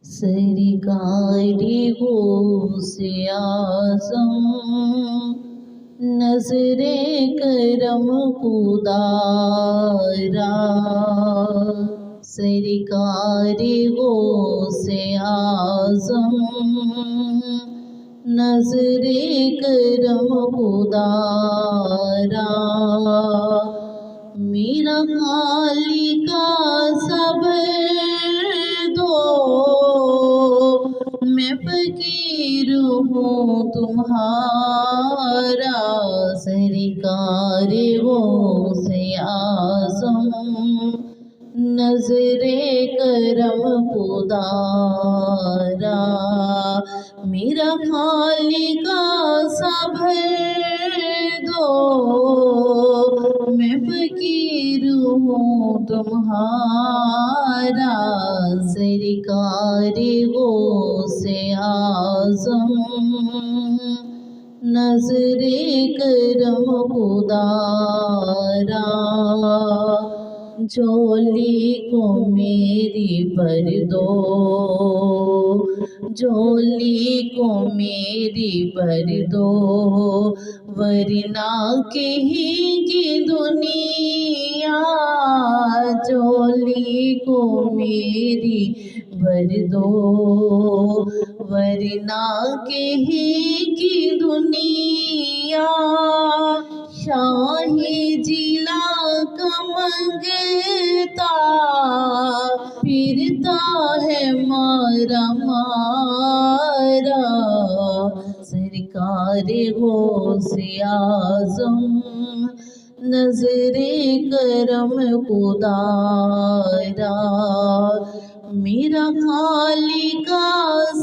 سرکار غوث اعظم نظر کرم خدا را، سرکار غوث اعظم نظر کرم خدا را، میرا خالق صبر دو، میں فقیر ہوں تمہارا، سرکار غوث اعظم نظر کرم خدا را، میرا خالق صبر دو، میں فقیر ہوں تمہارا، سرکار غوث اعظم نظر کرم خدا را، جھولی کو میری بھر دو، جھولی کو میری بھر دو، ورنہ کہیں گی دنیا، جھولی کو میری بھر دو، ورنہ کہیں گی دنیا، شاہی جلا کا منگتا پھرتا ہے مارا مارا، سرکار غوث اعظم نظر کرم خدا را، میرا خالق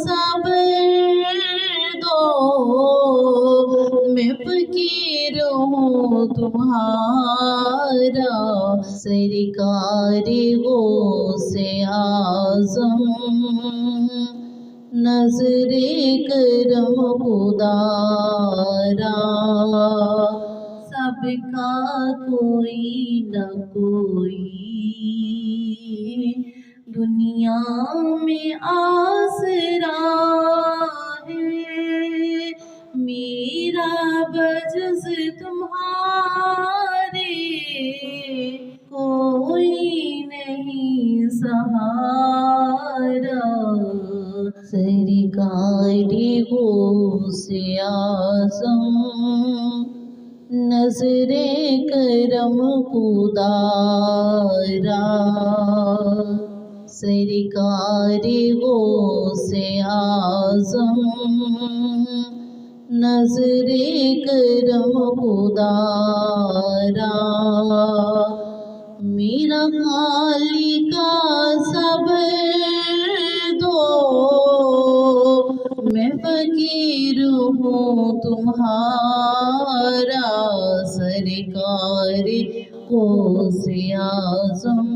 صبر دو، میں فقیر ہوں تمہارا، سرکار غوث اعظم نظر کرم خدا را، سب کا کوئی نہ کوئی دنیا میں آسرا ہے، میرا بجز تمہارے کوئی نہیں سہارا، سرکار غوث اعظم نظر کرم خدا را، سرکار غوث اعظم نظر کرم خدا را، میرا خالق صبر دو، میں فقیر ہوں تمہارا، سرکار غوث اعظم